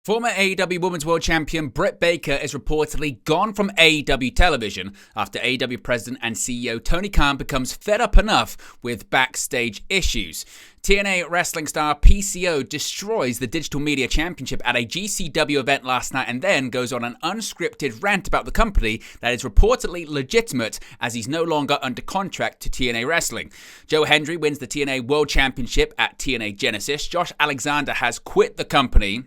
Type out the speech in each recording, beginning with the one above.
Former AEW Women's World Champion Britt Baker is reportedly gone from AEW television after AEW President and CEO Tony Khan becomes fed up enough with backstage issues. TNA wrestling star PCO destroys the Digital Media Championship at a GCW event last night and then goes on an unscripted rant about the company that is reportedly legitimate as he's no longer under contract to TNA Wrestling. Joe Hendry wins the TNA World Championship at TNA Genesis. Josh Alexander has quit the company,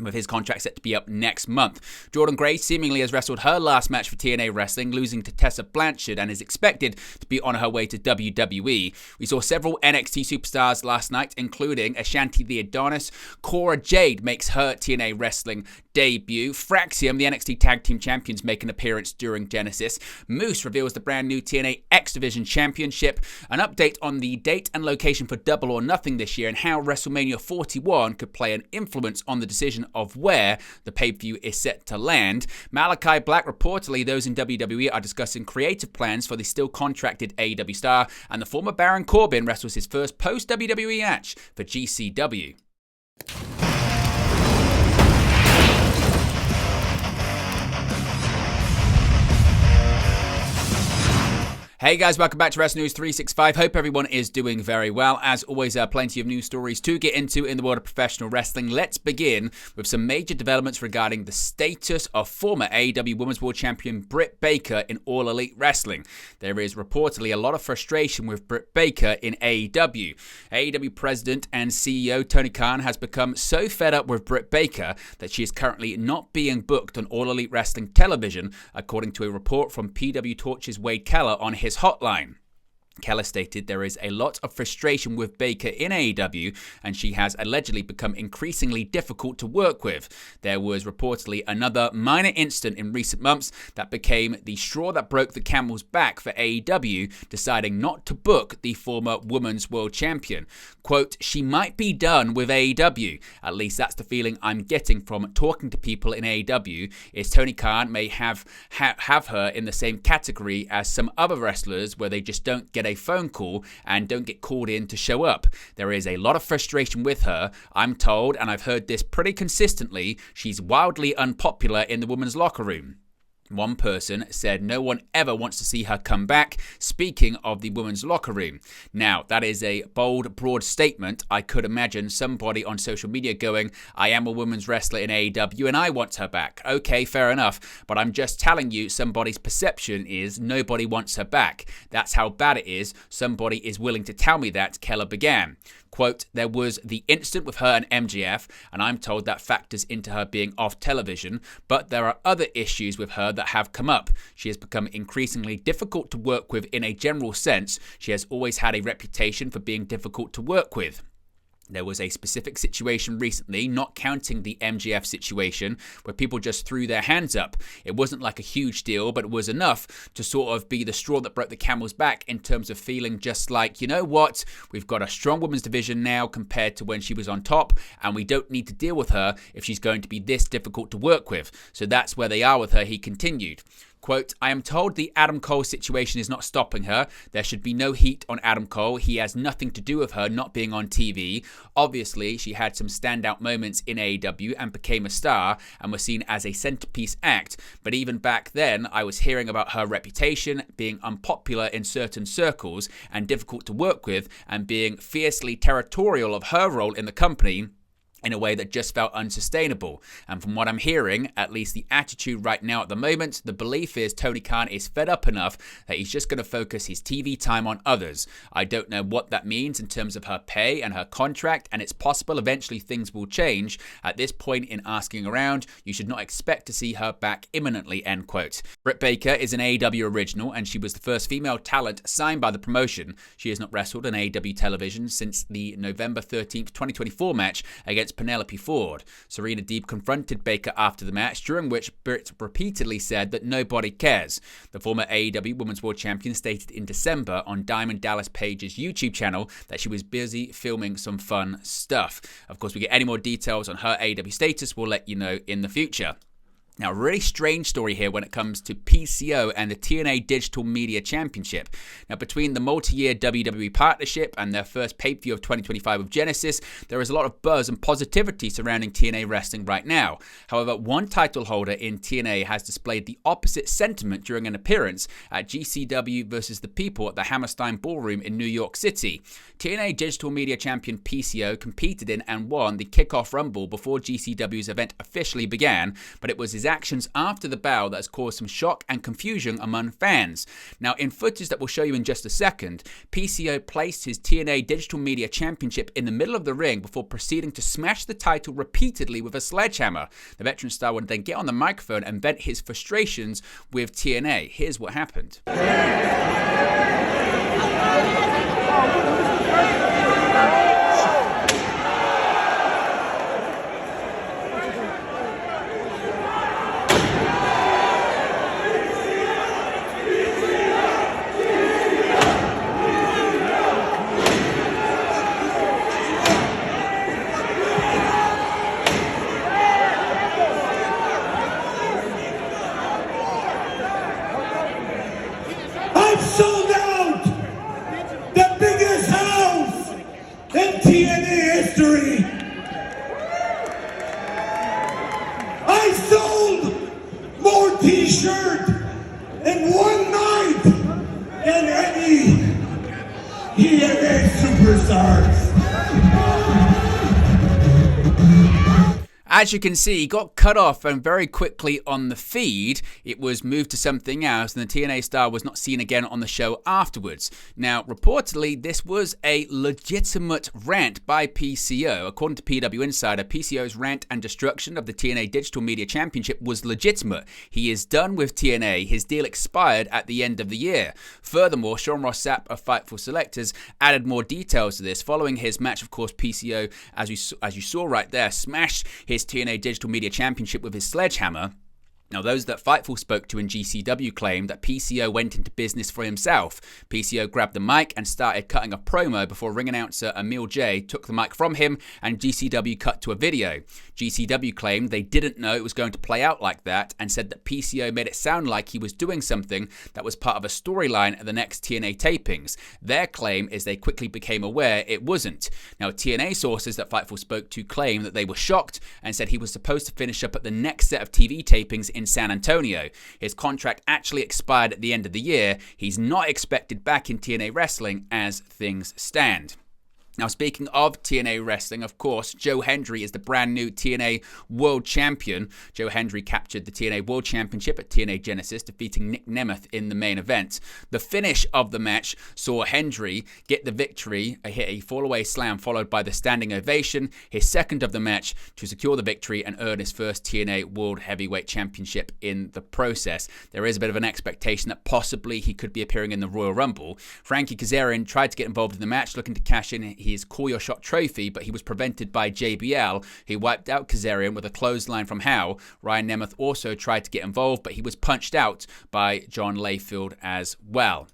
with his contract set to be up next month. Jordynne Grace seemingly has wrestled her last match for TNA Wrestling, losing to Tessa Blanchard, and is expected to be on her way to WWE. We saw several NXT superstars last night, including Ashanti the Adonis. Cora Jade makes her TNA Wrestling debut. Fraxium, the NXT Tag Team Champions, make an appearance during Genesis. Moose reveals the brand new TNA X Division Championship. An update on the date and location for Double or Nothing this year and how WrestleMania 41 could play an influence on the decision of where the pay-per-view is set to land. Malachi Black, reportedly those in WWE are discussing creative plans for the still contracted AEW star, and the former Baron Corbin wrestles his first post-WWE match for GCW. Hey guys, welcome back to Wrestling News 365. Hope everyone is doing very well. As always, plenty of news stories to get into in the world of professional wrestling. Let's begin with some major developments regarding the status of former AEW Women's World Champion Britt Baker in All Elite Wrestling. There is reportedly a lot of frustration with Britt Baker in AEW. AEW President and CEO Tony Khan has become so fed up with Britt Baker that she is currently not being booked on All Elite Wrestling television, according to a report from PW Torch's Wade Keller on his hotline. Keller stated there is a lot of frustration with Baker in AEW, and she has allegedly become increasingly difficult to work with. There was reportedly another minor incident in recent months that became the straw that broke the camel's back for AEW, deciding not to book the former Women's World Champion. Quote, she might be done with AEW. At least that's the feeling I'm getting from talking to people in AEW, is Tony Khan may have her in the same category as some other wrestlers where they just don't get a phone call and don't get called in to show up. There is a lot of frustration with her. I'm told, and I've heard this pretty consistently, she's wildly unpopular in the women's locker room. One person said no one ever wants to see her come back, speaking of the women's locker room. Now, that is a bold, broad statement. I could imagine somebody on social media going, I am a women's wrestler in AEW and I want her back. Okay, fair enough, but I'm just telling you somebody's perception is nobody wants her back. That's how bad it is. Somebody is willing to tell me that, Keller began. Quote, there was the incident with her and MJF, and I'm told that factors into her being off television, but there are other issues with her that have come up. She has become increasingly difficult to work with in a general sense. She has always had a reputation for being difficult to work with. There was a specific situation recently, not counting the MJF situation, where people just threw their hands up. It wasn't like a huge deal, but it was enough to sort of be the straw that broke the camel's back in terms of feeling just like, you know what, we've got a strong women's division now compared to when she was on top, and we don't need to deal with her if she's going to be this difficult to work with. So that's where they are with her, he continued. Quote, I am told the Adam Cole situation is not stopping her. There should be no heat on Adam Cole. He has nothing to do with her not being on TV. Obviously, she had some standout moments in AEW and became a star and was seen as a centerpiece act. But even back then, I was hearing about her reputation, being unpopular in certain circles and difficult to work with, and being fiercely territorial of her role in the company in a way that just felt unsustainable. And from what I'm hearing, at least the attitude right now at the moment, the belief is Tony Khan is fed up enough that he's just going to focus his TV time on others. I don't know what that means in terms of her pay and her contract, and it's possible eventually things will change. At this point in asking around, you should not expect to see her back imminently, end quote. Britt Baker is an AEW original, and she was the first female talent signed by the promotion. She has not wrestled on AEW television since the November 13th, 2024 match against Penelope Ford. Serena Deeb confronted Baker after the match, during which Britt repeatedly said that nobody cares. The former AEW Women's World Champion stated in December on Diamond Dallas Page's YouTube channel that she was busy filming some fun stuff. Of course, we get any more details on her AEW status, we'll let you know in the future. Now, a really strange story here when it comes to PCO and the TNA Digital Media Championship. Now, between the multi-year WWE partnership and their first pay-per-view of 2025 with Genesis, there is a lot of buzz and positivity surrounding TNA wrestling right now. However, one title holder in TNA has displayed the opposite sentiment during an appearance at GCW versus the People at the Hammerstein Ballroom in New York City. TNA Digital Media Champion PCO competed in and won the Kickoff Rumble before GCW's event officially began, but it was his actions after the bout that has caused some shock and confusion among fans. Now, in footage that we'll show you in just a second, PCO placed his TNA Digital Media Championship in the middle of the ring before proceeding to smash the title repeatedly with a sledgehammer. The veteran star would then get on the microphone and vent his frustrations with TNA. Here's what happened. Sold out the biggest house in TNA history. I sold more t-shirts in one night than any TNA superstars. As you can see, he got cut off and very quickly on the feed, it was moved to something else and the TNA star was not seen again on the show afterwards. Now, reportedly, this was a legitimate rant by PCO. According to PW Insider, PCO's rant and destruction of the TNA Digital Media Championship was legitimate. He is done with TNA. His deal expired at the end of the year. Furthermore, Sean Ross Sapp of Fightful Selectors added more details to this. Following his match, of course, PCO, as you saw right there, smashed his TNA Digital Media Championship with his sledgehammer. Now, those that Fightful spoke to in GCW claimed that PCO went into business for himself. PCO grabbed the mic and started cutting a promo before ring announcer Emil J took the mic from him and GCW cut to a video. GCW claimed they didn't know it was going to play out like that and said that PCO made it sound like he was doing something that was part of a storyline at the next TNA tapings. Their claim is they quickly became aware it wasn't. Now, TNA sources that Fightful spoke to claim that they were shocked and said he was supposed to finish up at the next set of TV tapings in San Antonio. His contract actually expired at the end of the year. He's not expected back in TNA wrestling as things stand. Now, speaking of TNA wrestling, of course, Joe Hendry is the brand new TNA World Champion. Joe Hendry captured the TNA World Championship at TNA Genesis, defeating Nick Nemeth in the main event. The finish of the match saw Hendry get the victory, hit a fall-away slam followed by the standing ovation, his second of the match to secure the victory and earn his first TNA World Heavyweight Championship in the process. There is a bit of an expectation that possibly he could be appearing in the Royal Rumble. Frankie Kazarian tried to get involved in the match, looking to cash in his Call Your Shot trophy, but he was prevented by JBL, who wiped out Kazarian with a clothesline from Howe. Ryan Nemeth also tried to get involved, but he was punched out by John Layfield as well.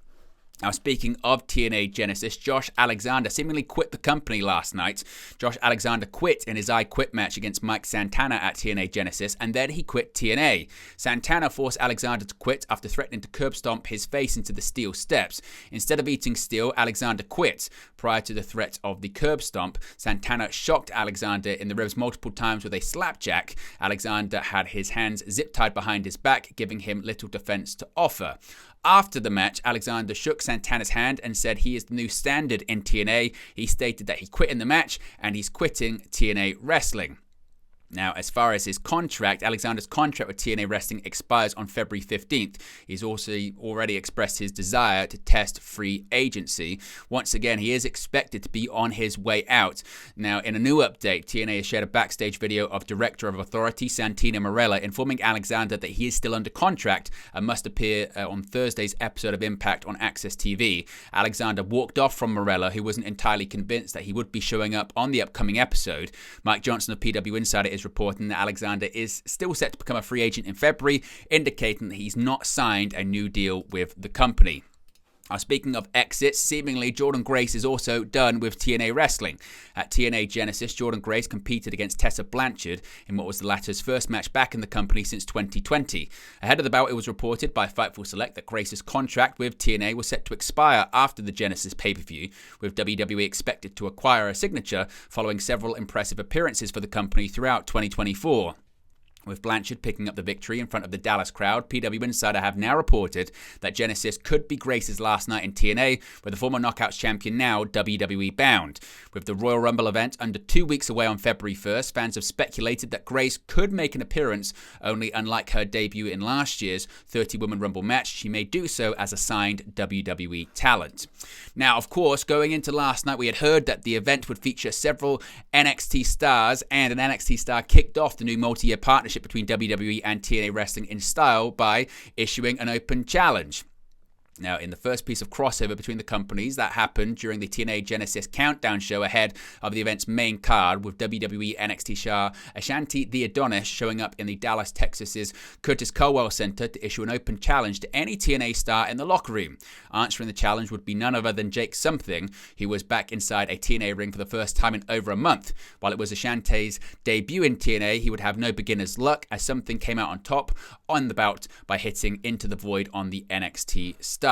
Now, speaking of TNA Genesis, Josh Alexander seemingly quit the company last night. Josh Alexander quit in his I Quit match against Mike Santana at TNA Genesis, and then he quit TNA. Santana forced Alexander to quit after threatening to curb stomp his face into the steel steps. Instead of eating steel, Alexander quit. Prior to the threat of the curb stomp, Santana shocked Alexander in the ribs multiple times with a slapjack. Alexander had his hands zip-tied behind his back, giving him little defense to offer. After the match, Alexander shook Santana's hand and said he is the new standard in TNA. He stated that he quit in the match and he's quitting TNA wrestling. Now, as far as his contract, Alexander's contract with TNA Wrestling expires on February 15th. He's also already expressed his desire to test free agency. Once again, he is expected to be on his way out. Now, in a new update, TNA has shared a backstage video of Director of Authority, Santino Marella, informing Alexander that he is still under contract and must appear on Thursday's episode of Impact on Access TV. Alexander walked off from Marella, who wasn't entirely convinced that he would be showing up on the upcoming episode. Mike Johnson of PW Insider is reporting that Alexander is still set to become a free agent in February, indicating that he's not signed a new deal with the company. Speaking of exits, seemingly Jordynne Grace is also done with TNA wrestling. At TNA Genesis, Jordynne Grace competed against Tessa Blanchard in what was the latter's first match back in the company since 2020. Ahead of the bout, it was reported by Fightful Select that Grace's contract with TNA was set to expire after the Genesis pay-per-view, with WWE expected to acquire a signature following several impressive appearances for the company throughout 2024. With Blanchard picking up the victory in front of the Dallas crowd, PW Insider have now reported that Genesis could be Grace's last night in TNA, with the former Knockouts champion now WWE bound. With the Royal Rumble event under 2 weeks away on February 1st, fans have speculated that Grace could make an appearance, only unlike her debut in last year's 30-woman Rumble match, she may do so as a signed WWE talent. Now, of course, going into last night, we had heard that the event would feature several NXT stars, and an NXT star kicked off the new multi-year partnership between WWE and TNA Wrestling in style by issuing an open challenge. Now, in the first piece of crossover between the companies that happened during the TNA Genesis Countdown show ahead of the event's main card, with WWE NXT star Ashanti the Adonis showing up in the Dallas, Texas's Curtis Culwell Center to issue an open challenge to any TNA star in the locker room. Answering the challenge would be none other than Jake Something, who was back inside a TNA ring for the first time in over a month. While it was Ashanti's debut in TNA, he would have no beginner's luck, as Something came out on top on the bout by hitting Into the Void on the NXT star.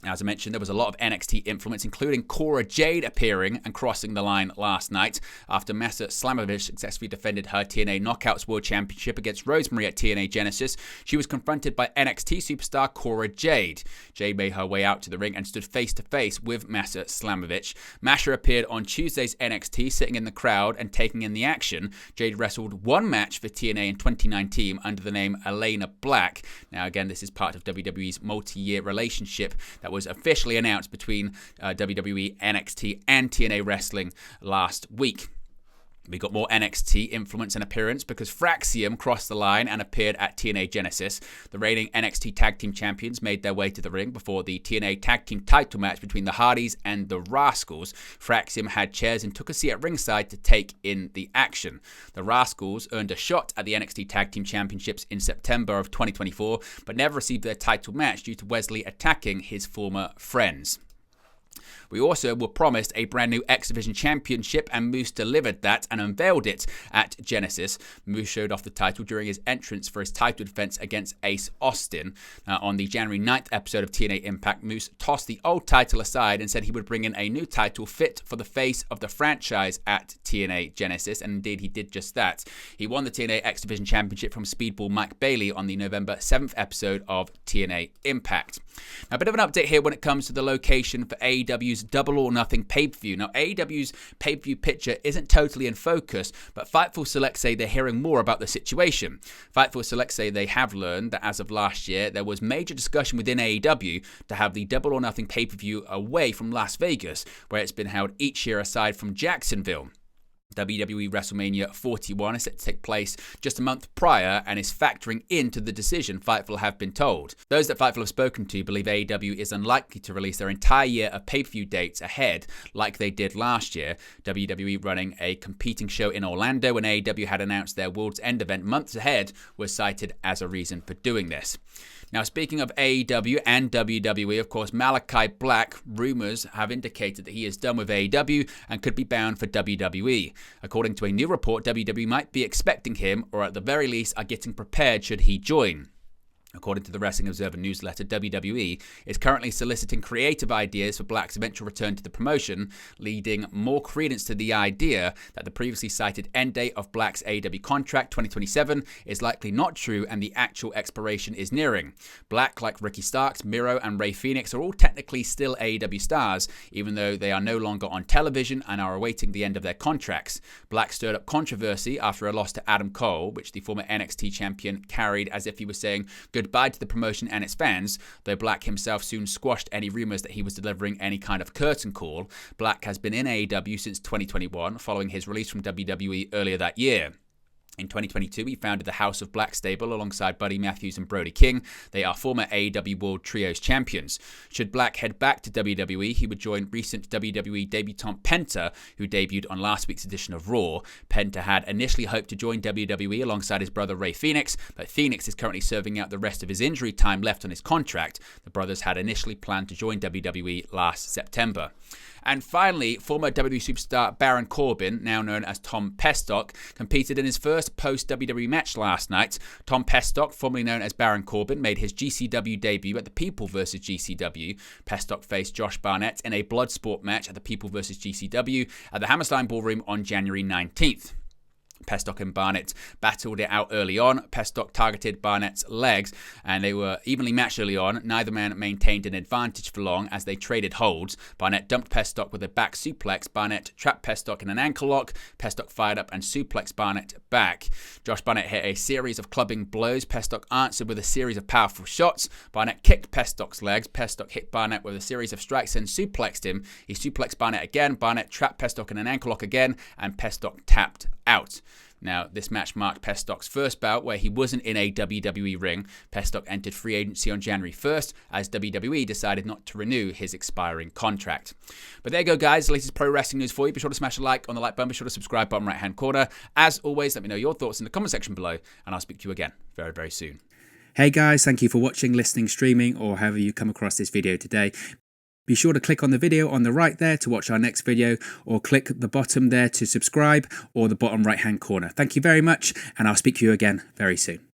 As I mentioned, there was a lot of NXT influence, including Cora Jade appearing and crossing the line last night after Masha Slamovich successfully defended her TNA Knockouts World Championship against Rosemary at TNA Genesis. She was confronted by NXT superstar Cora Jade. Jade made her way out to the ring and stood face-to-face with Masha Slamovich. Masha appeared on Tuesday's NXT, sitting in the crowd and taking in the action. Jade wrestled one match for TNA in 2019 under the name Elena Black. Now, again, this is part of WWE's multi-year relationship that was officially announced between WWE, NXT, and TNA Wrestling last week. We got more NXT influence and appearance because Fraxium crossed the line and appeared at TNA Genesis. The reigning NXT Tag Team Champions made their way to the ring before the TNA Tag Team title match between the Hardys and the Rascals. Fraxium had chairs and took a seat at ringside to take in the action. The Rascals earned a shot at the NXT Tag Team Championships in September of 2024, but never received their title match due to Wesley attacking his former friends. We also were promised a brand new X Division Championship, and Moose delivered that and unveiled it at Genesis. Moose showed off the title during his entrance for his title defense against Ace Austin. On the January 9th episode of TNA Impact, Moose tossed the old title aside and said he would bring in a new title fit for the face of the franchise at TNA Genesis, and indeed he did just that. He won the TNA X Division Championship from Speedball Mike Bailey on the November 7th episode of TNA Impact. Now, a bit of an update here when it comes to the location for AEW's Double or Nothing pay-per-view. Now, AEW's pay-per-view picture isn't totally in focus, but Fightful Select say they're hearing more about the situation. Fightful Select say they have learned that as of last year, there was major discussion within AEW to have the Double or Nothing pay-per-view away from Las Vegas, where it's been held each year aside from Jacksonville. WWE WrestleMania 41 is set to take place just a month prior and is factoring into the decision, Fightful have been told. Those that Fightful have spoken to believe AEW is unlikely to release their entire year of pay-per-view dates ahead like they did last year, WWE running a competing show in Orlando when AEW had announced their World's End event months ahead was cited as a reason for doing this. Now, speaking of AEW and WWE, of course, Malachi Black, rumors have indicated that he is done with AEW and could be bound for WWE. According to a new report, WWE might be expecting him, or at the very least are getting prepared should he join. According to the Wrestling Observer newsletter, WWE is currently soliciting creative ideas for Black's eventual return to the promotion, leading more credence to the idea that the previously cited end date of Black's AEW contract, 2027, is likely not true and the actual expiration is nearing. Black, like Ricky Starks, Miro, and Rey Fenix, are all technically still AEW stars, even though they are no longer on television and are awaiting the end of their contracts. Black stirred up controversy after a loss to Adam Cole, which the former NXT champion carried as if he was saying goodbye to the promotion and its fans, though Black himself soon squashed any rumors that he was delivering any kind of curtain call. Black has been in AEW since 2021, following his release from WWE earlier that year. In 2022, he founded the House of Black stable alongside Buddy Matthews and Brody King. They are former AEW World Trios champions. Should Black head back to WWE, he would join recent WWE debutant Penta, who debuted on last week's edition of Raw. Penta had initially hoped to join WWE alongside his brother Rey Fenix, but Fenix is currently serving out the rest of his injury time left on his contract. The brothers had initially planned to join WWE last September. And finally, former WWE superstar Baron Corbin, now known as Tom Pestock, competed in his first post-WWE match last night. Tom Pestock, formerly known as Baron Corbin, made his GCW debut at the People vs. GCW. Pestock faced Josh Barnett in a Bloodsport match at the People vs. GCW at the Hammerstein Ballroom on January 19th. Pestock and Barnett battled it out early on. Pestock targeted Barnett's legs, and they were evenly matched early on. Neither man maintained an advantage for long as they traded holds. Barnett dumped Pestock with a back suplex. Barnett trapped Pestock in an ankle lock. Pestock fired up and suplexed Barnett back. Josh Barnett hit a series of clubbing blows. Pestock answered with a series of powerful shots. Barnett kicked Pestock's legs. Pestock hit Barnett with a series of strikes and suplexed him. He suplexed Barnett again. Barnett trapped Pestock in an ankle lock again, and Pestock tapped out. Now, this match marked Pestock's first bout where he wasn't in a WWE ring. Pestock entered free agency on January 1st as WWE decided not to renew his expiring contract. But there you go, guys. The latest pro wrestling news for you. Be sure to smash a like on the like button. Be sure to subscribe, bottom right-hand corner. As always, let me know your thoughts in the comment section below, and I'll speak to you again very, very soon. Hey guys, thank you for watching, listening, streaming, or however you come across this video today. Be sure to click on the video on the right there to watch our next video, or click the bottom there to subscribe, or the bottom right hand corner. Thank you very much, and I'll speak to you again very soon.